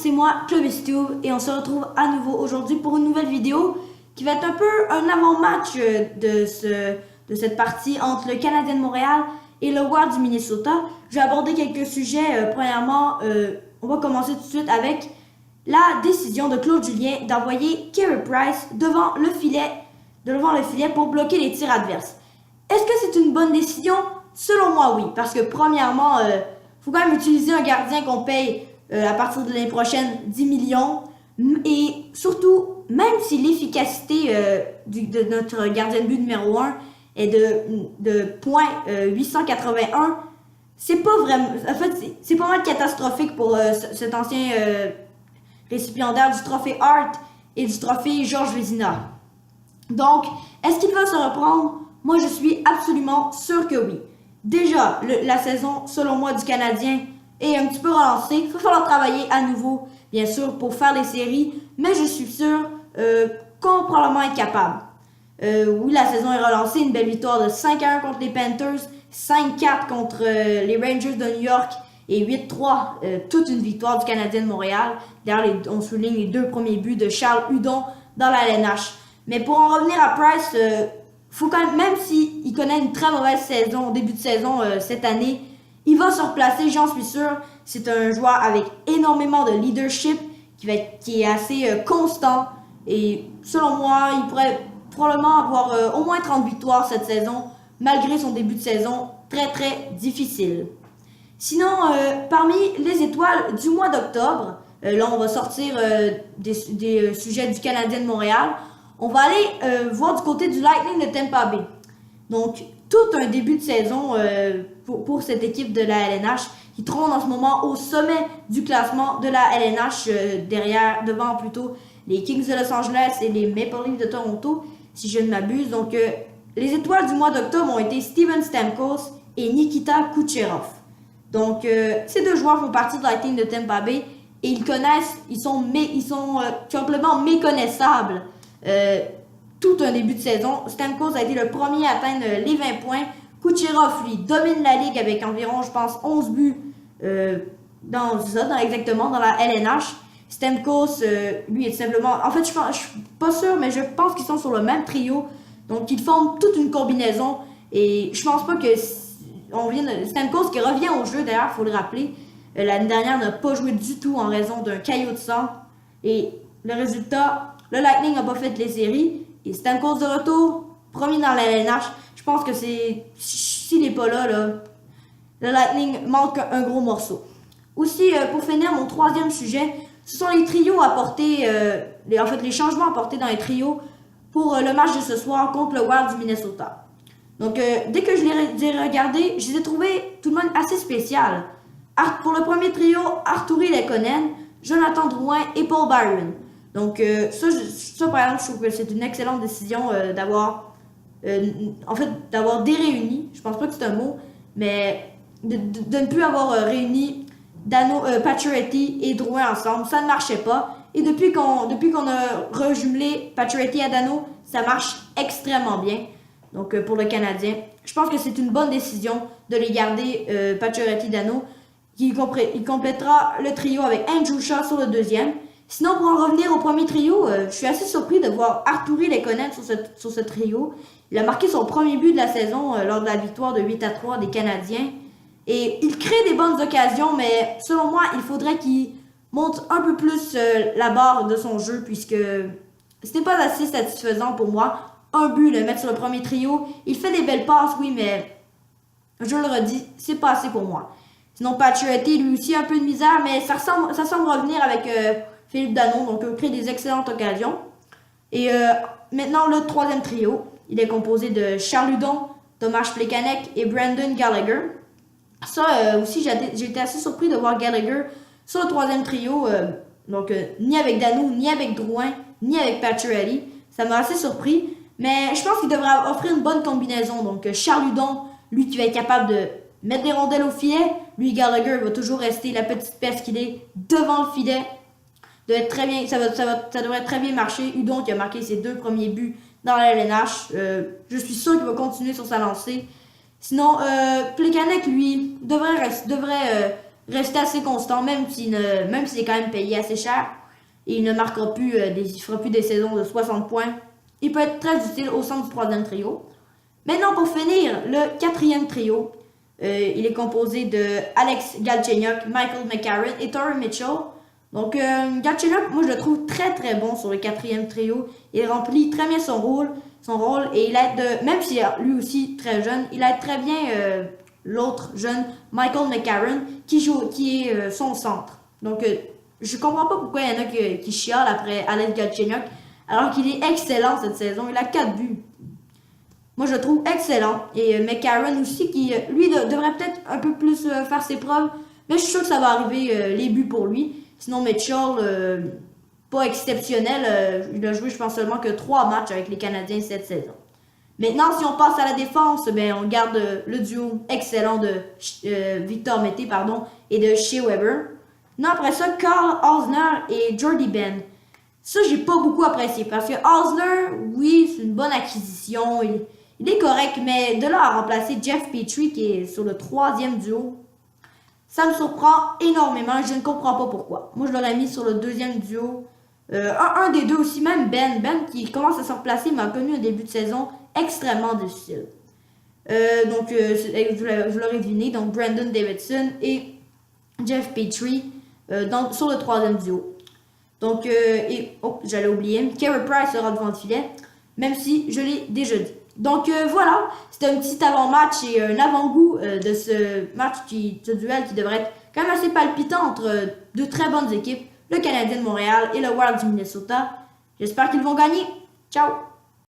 c'est moi, Clovis-Tube, et on se retrouve à nouveau aujourd'hui pour une nouvelle vidéo qui va être un peu un avant-match de cette partie entre le Canadien de Montréal et le Wild du Minnesota. Je vais aborder quelques sujets. Premièrement, on va commencer tout de suite avec la décision de Claude Julien d'envoyer Carey Price devant le filet pour bloquer les tirs adverses. Est-ce que c'est une bonne décision? Selon moi, oui. Parce que premièrement, faut quand même utiliser un gardien qu'on paye à partir de l'année prochaine 10 millions. Et surtout, même si l'efficacité de notre gardien de but numéro 1 est de .881, c'est pas vraiment. En fait, c'est pas mal catastrophique pour cet ancien récipiendaire du trophée Hart et du trophée Georges Vezina. Donc, est-ce qu'il va se reprendre? Moi, je suis absolument sûr que oui. Déjà, la saison, selon moi, du Canadien est un petit peu relancée. Il va falloir travailler à nouveau, bien sûr, pour faire les séries, mais je suis sûr qu'on va probablement être capable. Oui, la saison est relancée. Une belle victoire de 5-1 contre les Panthers, 5-4 contre les Rangers de New York et 8-3, toute une victoire du Canadien de Montréal. D'ailleurs, on souligne les 2 premiers buts de Charles Hudon dans la LNH. Mais pour en revenir à Price, faut quand même s'il connaît une très mauvaise saison, début de saison cette année, il va se replacer, j'en suis sûr. C'est un joueur avec énormément de leadership, qui est assez constant. Et selon moi, il pourrait probablement avoir au moins 30 victoires cette saison, malgré son début de saison très très difficile. Sinon, parmi les étoiles du mois d'octobre, là on va sortir des sujets du Canadien de Montréal. On va aller voir du côté du Lightning de Tampa Bay. Donc, tout un début de saison pour cette équipe de la LNH qui trône en ce moment au sommet du classement de la LNH, devant plutôt les Kings de Los Angeles et les Maple Leafs de Toronto, si je ne m'abuse. Donc, les étoiles du mois d'octobre ont été Steven Stamkos et Nikita Kucherov. Donc, ces deux joueurs font partie de la Lightning de Tampa Bay et ils sont complètement méconnaissables. Tout un début de saison. Stamkos a été le premier à atteindre les 20 points. Kucherov, lui, domine la ligue avec environ, je pense, 11 buts exactement dans la LNH. Stamkos, lui, est simplement... En fait, je suis pas sûr, mais je pense qu'ils sont sur le même trio. Donc, ils forment toute une combinaison. Et je pense pas que... Stamkos qui revient au jeu, d'ailleurs, il faut le rappeler. L'année dernière, n'a pas joué du tout en raison d'un caillot de sang. Et le résultat... Le Lightning n'a pas fait les séries. Et Stamkos de retour, premier dans la LNH. Je pense que s'il n'est pas là, le Lightning manque un gros morceau. Aussi, pour finir, mon troisième sujet, ce sont les trios apportés, les changements apportés dans les trios pour le match de ce soir contre le Wild du Minnesota. Donc, dès que je les ai regardés, je les ai trouvés tout de même assez spéciales. Pour le premier trio, Artturi Lehkonen, Jonathan Drouin et Paul Byron. Donc, ça, par exemple, je trouve que c'est une excellente décision d'avoir déréuni. Je pense pas que c'est un mot, mais de ne plus avoir réuni Pacioretty et Drouin ensemble. Ça ne marchait pas. Et depuis qu'on a rejumelé Pacioretty et Dano, ça marche extrêmement bien. Donc, pour le Canadien, je pense que c'est une bonne décision de les garder, Pacioretty et Dano. Il complétera le trio avec Andrew Shaw sur le deuxième. Sinon, pour en revenir au premier trio, je suis assez surpris de voir Artturi Lehkonen sur ce trio. Il a marqué son premier but de la saison lors de la victoire de 8-3 des Canadiens. Et il crée des bonnes occasions, mais selon moi, il faudrait qu'il monte un peu plus la barre de son jeu, puisque ce n'est pas assez satisfaisant pour moi. Un but, le mettre sur le premier trio. Il fait des belles passes, oui, mais je le redis, c'est pas assez pour moi. Sinon, Pacioretty, lui aussi, un peu de misère, mais ça semble revenir avec... Philippe Dano, donc crée des excellentes occasions. Et maintenant, le troisième trio, il est composé de Charles Hudon, Tomáš Plekanec et Brendan Gallagher. Ça aussi, j'ai été assez surpris de voir Gallagher sur le troisième trio, ni avec Dano, ni avec Drouin, ni avec Pacioretty. Ça m'a assez surpris, mais je pense qu'il devrait offrir une bonne combinaison. Donc Charles Hudon, lui qui va être capable de mettre des rondelles au filet, lui Gallagher va toujours rester la petite peste qu'il est devant le filet. Ça devrait très bien marcher. Hudon qui a marqué ses 2 premiers buts dans la LNH. Je suis sûr qu'il va continuer sur sa lancée. Sinon, Plekanec, lui, devrait rester assez constant, même s'il est quand même payé assez cher. Et il ne marquera plus, il fera plus des saisons de 60 points. Il peut être très utile au sein du troisième trio. Maintenant, pour finir, le quatrième trio, il est composé de Alex Galchenyuk, Michael McCarron et Torrey Mitchell. Donc, Galchenyuk, moi, je le trouve très très bon sur le quatrième trio. Il remplit très bien son rôle et il aide, même s'il est lui aussi très jeune, il aide très bien l'autre jeune, Michael McCarron, qui est son centre. Donc, je comprends pas pourquoi il y en a qui chialent après Alex Galchenyuk, alors qu'il est excellent cette saison. Il a 4 buts. Moi, je le trouve excellent. Et McCarron aussi, qui lui devrait peut-être un peu plus faire ses preuves. Mais je suis sûr que ça va arriver, les buts pour lui. Sinon, Mitchell, pas exceptionnel. Il a joué, je pense, seulement que 3 matchs avec les Canadiens cette saison. Maintenant, si on passe à la défense, ben, on garde le duo excellent de Victor Mété et de Shea Weber. Non, après ça, Carl Osner et Jordy Ben. Ça, j'ai pas beaucoup apprécié parce que Osner, oui, c'est une bonne acquisition. Il est correct, mais de là à remplacer Jeff Petrie qui est sur le 3e duo, ça me surprend énormément. Je ne comprends pas pourquoi. Moi, je l'aurais mis sur le 2e duo. Un des deux aussi, même Ben. Ben qui commence à se replacer m'a connu un début de saison extrêmement difficile. Donc, je l'aurais deviné. Donc, Brandon Davidson et Jeff Petrie sur le 3e duo. Donc, j'allais oublier, Carey Price sera devant le filet, même si je l'ai déjà dit. Donc voilà, c'était un petit avant-match et un avant-goût de ce duel qui devrait être quand même assez palpitant entre deux très bonnes équipes, le Canadien de Montréal et le Wild du Minnesota. J'espère qu'ils vont gagner. Ciao!